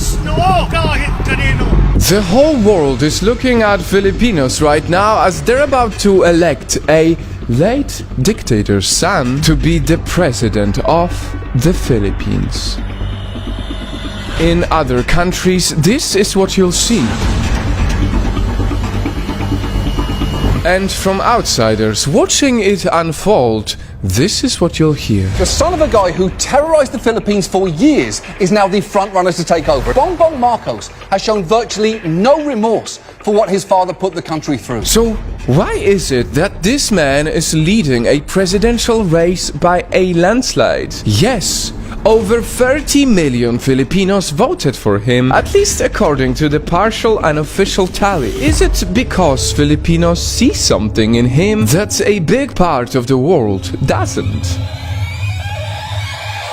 Bukas noo kahit kanino. The whole world is looking at Filipinos right now as they're about to elect a late dictator's son to be the president of the Philippines. In other countries, this is what you'll see. And from outsiders watching it unfold, this is what you'll hear. The son of a guy who terrorized the Philippines for years is now the front runner to take over. Bongbong Marcos has shown virtually no remorse for what his father put the country through. So, why is it that this man is leading a presidential race by a landslide? Yes, over 30 million Filipinos voted for him, at least according to the partial unofficial tally. Is it because Filipinos see something in him that a big part of the world doesn't?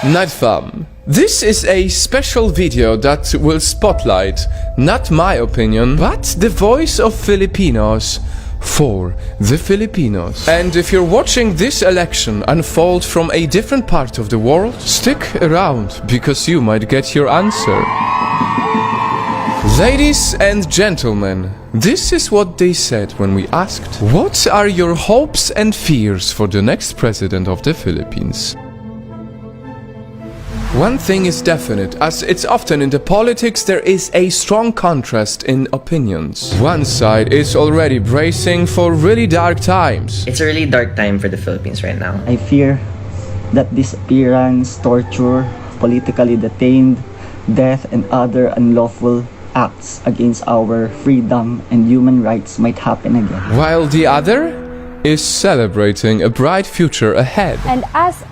Nightfall. This is a special video that will spotlight, not my opinion, but the voice of Filipinos for the Filipinos. And if you're watching this election unfold from a different part of the world, stick around because you might get your answer. Ladies and gentlemen, this is what they said when we asked, what are your hopes and fears for the next president of the Philippines? One thing is definite, as it's often in the politics, there is a strong contrast in opinions. One side is already bracing for really dark times. It's a really dark time for the Philippines right now. I fear that disappearance, torture, politically detained, death, and other unlawful acts against our freedom and human rights might happen again. While the other is celebrating a bright future ahead. And as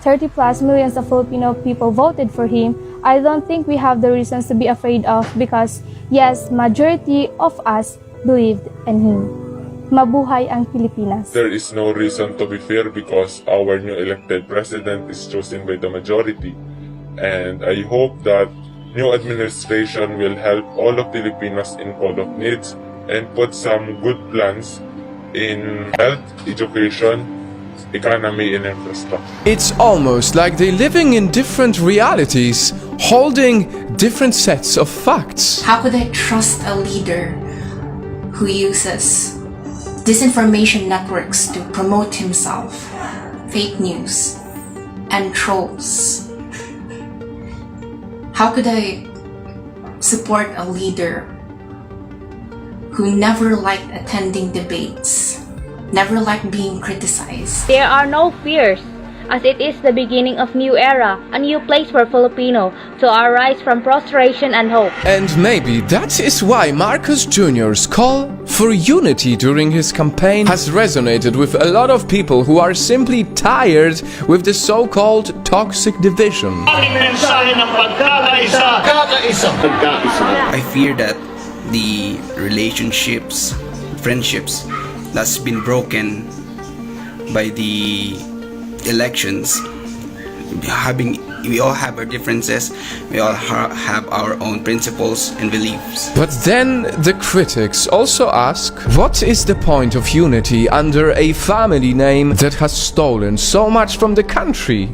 30 plus millions of Filipino people voted for him, I don't think we have the reasons to be afraid of because, yes, majority of us believed in him. Mabuhay ang Pilipinas. There is no reason to be fear because our new elected president is chosen by the majority. And I hope that new administration will help all of Filipinos in call of needs and put some good plans in health, education, economy and infrastructure. It's almost like they're living in different realities, holding different sets of facts. How could I trust a leader who uses disinformation networks to promote himself, fake news, and trolls? How could I support a leader who never liked attending debates, never liked being criticized? There are no fears, as it is the beginning of new era, a new place for Filipino to arise from prostration and hope. And maybe that is why Marcos Jr.'s call for unity during his campaign has resonated with a lot of people who are simply tired with the so-called toxic division. I fear that the relationships, friendships that's been broken by the elections. We all have our differences, we all have our own principles and beliefs. But then the critics also ask, what is the point of unity under a family name that has stolen so much from the country?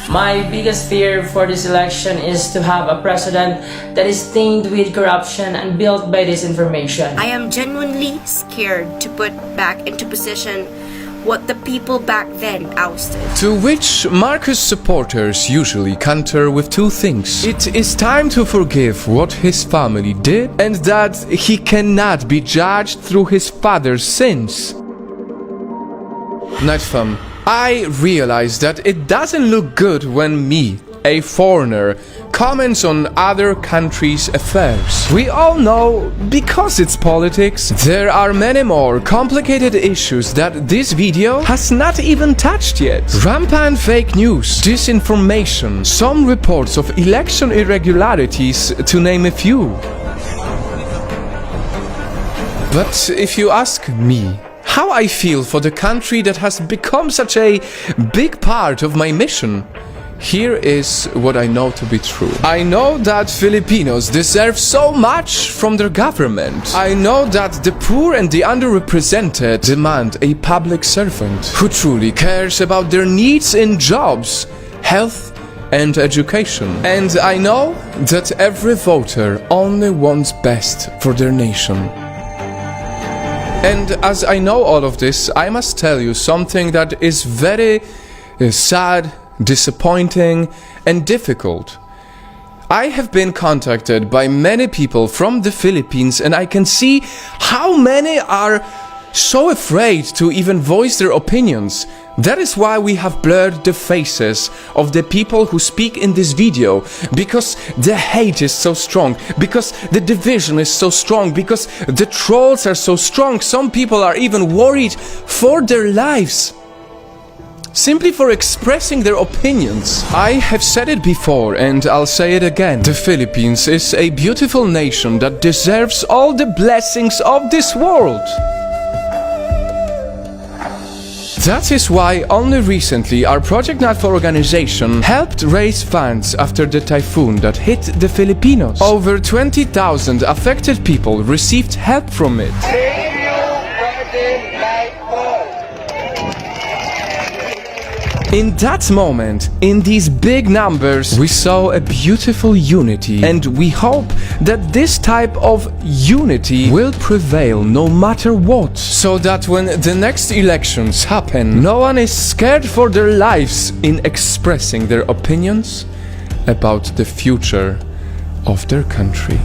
My biggest fear for this election is to have a president that is stained with corruption and built by disinformation. I am genuinely scared to put back into position what the people back then ousted. To which Marcos supporters usually counter with two things. It is time to forgive what his family did and that he cannot be judged through his father's sins. Nightfall. I realize that it doesn't look good when me, a foreigner, comments on other countries' affairs. We all know, because it's politics, there are many more complicated issues that this video has not even touched yet. Rampant fake news, disinformation, some reports of election irregularities, to name a few. But if you ask me, how I feel for the country that has become such a big part of my mission, here is what I know to be true. I know that Filipinos deserve so much from their government. I know that the poor and the underrepresented demand a public servant who truly cares about their needs in jobs, health, and education. And I know that every voter only wants best for their nation. And as I know all of this, I must tell you something that is very sad, disappointing, and difficult. I have been contacted by many people from the Philippines, and I can see how many are so afraid to even voice their opinions. That is why we have blurred the faces of the people who speak in this video, because the hate is so strong, because the division is so strong, because the trolls are so strong. Some people are even worried for their lives, simply for expressing their opinions. I have said it before and I'll say it again. The Philippines is a beautiful nation that deserves all the blessings of this world. That is why only recently our Project Nightfall organization helped raise funds after the typhoon that hit the Filipinos. Over 20,000 affected people received help from it. In that moment, in these big numbers, we saw a beautiful unity, and we hope that this type of unity will prevail no matter what, so that when the next elections happen, no one is scared for their lives in expressing their opinions about the future of their country.